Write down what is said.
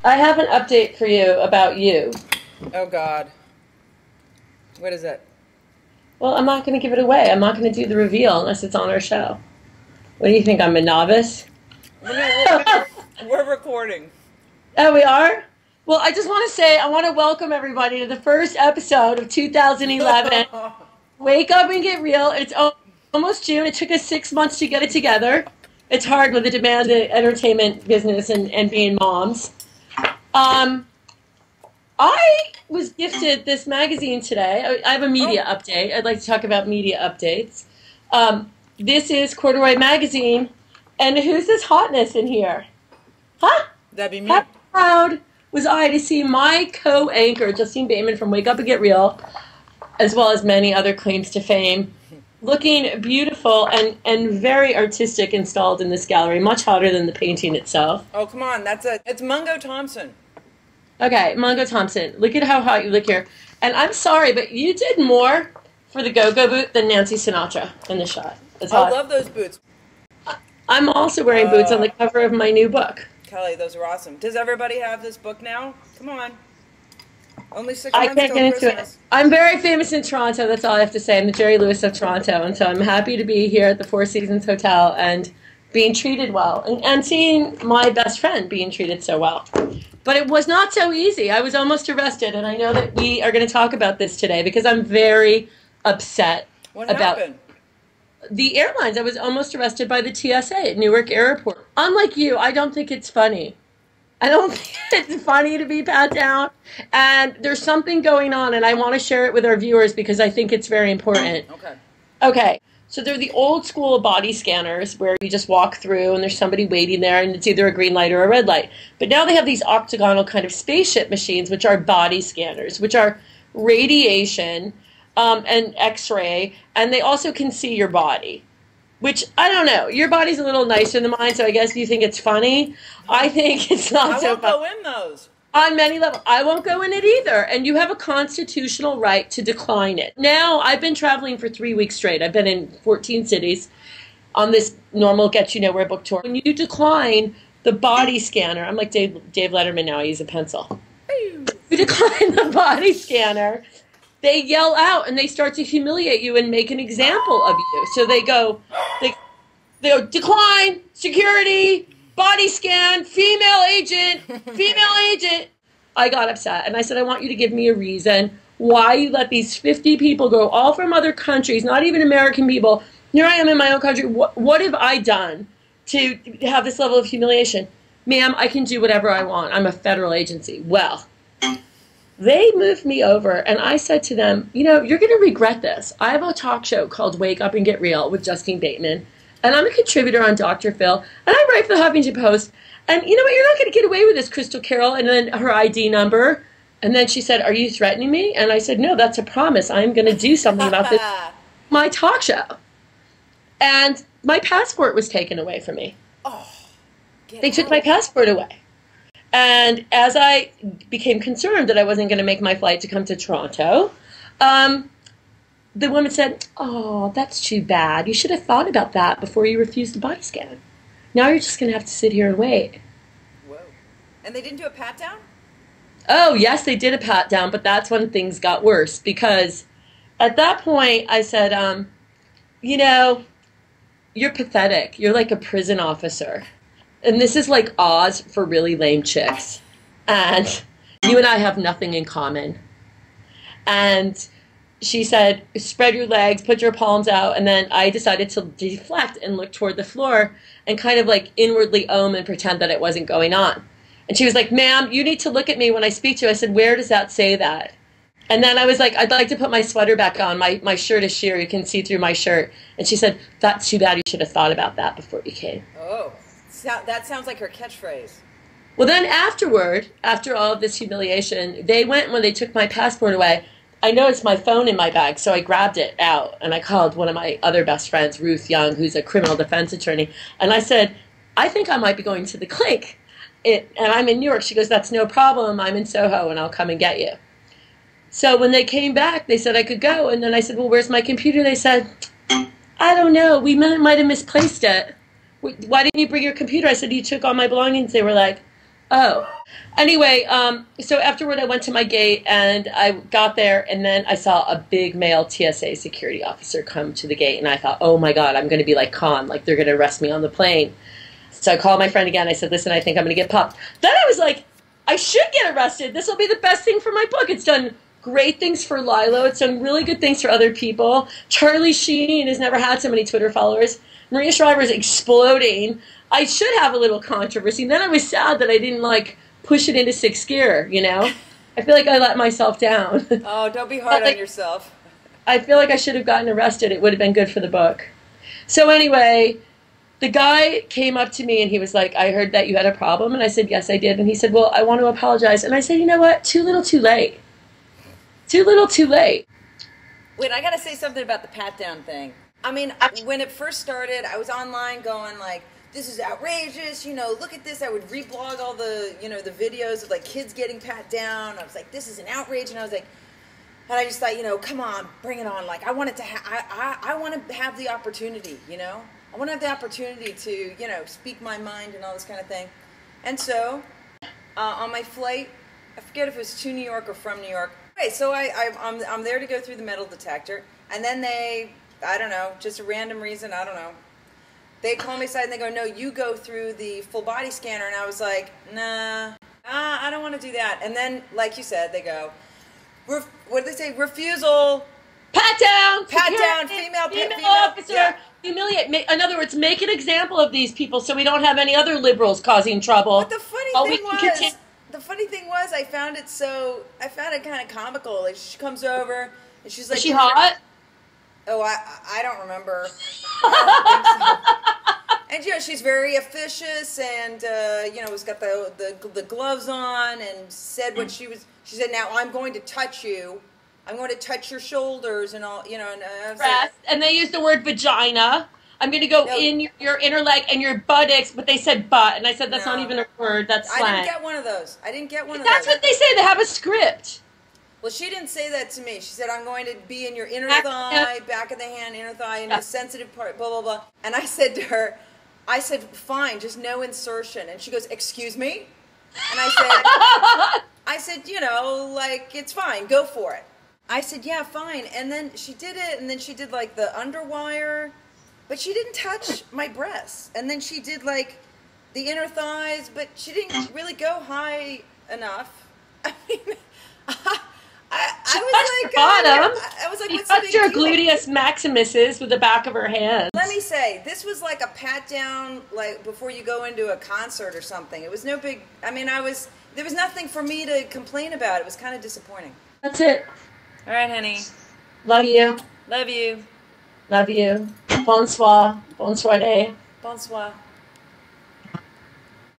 I have an update for you about you. Oh, God. What is it? Well, I'm not going to give it away. I'm not going to do the reveal unless it's on our show. What do you think? I'm a novice? We're recording. Oh, we are? Well, I just want to say I want to welcome everybody to the first episode of 2011. Wake up and get real. It's almost June. It took us 6 months to get it together. It's hard with the demands of the entertainment business and being moms. I was gifted this magazine today. I have a media update. I'd like to talk about media updates. This is Corduroy Magazine. And who's this hotness in here? Huh? That'd be me. How proud was I to see my co-anchor, Justine Bateman from Wake Up and Get Real, as well as many other claims to fame, looking beautiful and very artistic installed in this gallery, much hotter than the painting itself. Oh, come on. It's Mungo Thompson. Okay, Mungo Thompson. Look at how hot you look here. And I'm sorry, but you did more for the go-go boot than Nancy Sinatra in the shot. I love those boots. I'm also wearing boots on the cover of my new book. Kelly, those are awesome. Does everybody have this book now? Come on. Only 6 I months can't till get into Christmas. it. I'm very famous in Toronto. That's all I have to say. I'm the Jerry Lewis of Toronto. And so I'm happy to be here at the Four Seasons Hotel and being treated well. And seeing my best friend being treated so well. But it was not so easy. I was almost arrested. And I know that we are going to talk about this today because I'm very upset about the airlines. I was almost arrested by the TSA at Newark Airport. Unlike you, I don't think it's funny. I don't think it's funny to be pat down. And there's something going on, and I want to share it with our viewers because I think it's very important. Okay. So they're the old school body scanners where you just walk through and there's somebody waiting there and it's either a green light or a red light. But now they have these octagonal kind of spaceship machines, which are body scanners, which are radiation and X-ray, and they also can see your body. Which, I don't know, your body's a little nicer than mine, so I guess you think it's funny. I think it's not so funny. I won't go in those. On many levels. I won't go in it either. And you have a constitutional right to decline it. Now, I've been traveling for 3 weeks straight. I've been in 14 cities on this normal Get You Nowhere book tour. When you decline the body scanner, I'm like Dave Letterman now, I use a pencil. You decline the body scanner, they yell out and they start to humiliate you and make an example of you. So they go, decline, security, body scan, female agent. I got upset and I said, I want you to give me a reason why you let these 50 people go, all from other countries, not even American people. Here I am in my own country. What have I done to have this level of humiliation? Ma'am, I can do whatever I want. I'm a federal agency. Well, they moved me over, and I said to them, you know, you're going to regret this. I have a talk show called Wake Up and Get Real with Justine Bateman, and I'm a contributor on Dr. Phil, and I write for the Huffington Post. And you know what? You're not going to get away with this, Crystal Carroll, and then her ID number. And then she said, are you threatening me? And I said, no, that's a promise. I'm going to do something about this, my talk show. And my passport was taken away from me. They took my passport away. And as I became concerned that I wasn't going to make my flight to come to Toronto, the woman said, oh, that's too bad. You should have thought about that before you refused the body scan. Now you're just going to have to sit here and wait. Whoa. And they didn't do a pat down? Oh, yes, they did a pat down, but that's when things got worse. Because at that point, I said, you know, you're pathetic. You're like a prison officer. And this is like Oz for really lame chicks. And you and I have nothing in common. And she said, spread your legs, put your palms out. And then I decided to deflect and look toward the floor and kind of like inwardly and pretend that it wasn't going on. And she was like, ma'am, you need to look at me when I speak to you. I said, where does that say that? And then I was like, I'd like to put my sweater back on. My shirt is sheer. You can see through my shirt. And she said, that's too bad. You should have thought about that before you came. Oh. That sounds like her catchphrase. Well, then afterward, after all of this humiliation, they went when they took my passport away. I noticed my phone in my bag, so I grabbed it out, and I called one of my other best friends, Ruth Young, who's a criminal defense attorney, and I said, I think I might be going to the clink, and I'm in New York. She goes, that's no problem. I'm in Soho, and I'll come and get you. So when they came back, they said I could go, and then I said, well, where's my computer? They said, I don't know. We might have misplaced it. Why didn't you bring your computer? I said, you took all my belongings. They were like, Oh, anyway, so afterward I went to my gate and I got there and then I saw a big male TSA security officer come to the gate and I thought, oh my God, I'm going to be like Khan, like they're going to arrest me on the plane. So I called my friend again. I said, listen, I think I'm going to get popped. Then I was like, I should get arrested. This will be the best thing for my book. It's done great things for Lilo. It's done really good things for other people. Charlie Sheen has never had so many Twitter followers. Maria Shriver is exploding. I should have a little controversy. And then I was sad that I didn't, like, push it into sixth gear, you know? I feel like I let myself down. Oh, don't be hard on yourself. I feel like I should have gotten arrested. It would have been good for the book. So anyway, the guy came up to me and he was like, I heard that you had a problem. And I said, yes, I did. And he said, well, I want to apologize. And I said, you know what? Too little, too late. Too little, too late. Wait, I got to say something about the pat-down thing. I mean, when it first started, I was online going like, this is outrageous, you know, look at this. I would reblog all the, you know, the videos of like kids getting pat down. I was like, this is an outrage. And I was like, and I just thought, you know, come on, bring it on. Like I wanted to, I want to have the opportunity, you know, I want to have the opportunity to, you know, speak my mind and all this kind of thing. And so on my flight, I forget if it was to New York or from New York. Okay, so I'm there to go through the metal detector. And then they, I don't know, just a random reason, I don't know. They call me aside and they go, no, you go through the full body scanner. And I was like, nah, I don't want to do that. And then, like you said, they go, what did they say? Refusal. Pat down. Pat down. Female officer. Yeah. Humiliate. In other words, make an example of these people so we don't have any other liberals causing trouble. But the funny thing was, I found it kind of comical. Like she comes over and she's like, is she hot? Oh, I don't remember. I don't think so. And, you know, she's very officious and, you know, has got the gloves on and said what she said, now I'm going to touch you. I'm going to touch your shoulders and all, you know. And, I was like, and they used the word vagina. I'm going to go in your inner leg and your buttocks, but they said butt. And I said, that's not even a word. That's slang. I didn't get one of those. That's what they say. They have a script. Well, she didn't say that to me. She said, I'm going to be in your inner thigh, back of the hand, inner thigh, in the sensitive part, blah, blah, blah. And I said to her, fine, just no insertion. And she goes, excuse me? And I said, you know, like, it's fine, go for it. I said, yeah, fine. And then she did it, and then she did, like, the underwire, but she didn't touch my breasts. And then she did, like, the inner thighs, but she didn't really go high enough. I mean, I was like, she what's the big touched her deal? gluteus maximuses with the back of her hand. Let me say, this was like a pat down, like before you go into a concert or something. It was no big. I mean, there was nothing for me to complain about. It was kind of disappointing. That's it. All right, honey. Love you. Love you. Love you. Bonsoir. Bonsoir day. Bonsoir.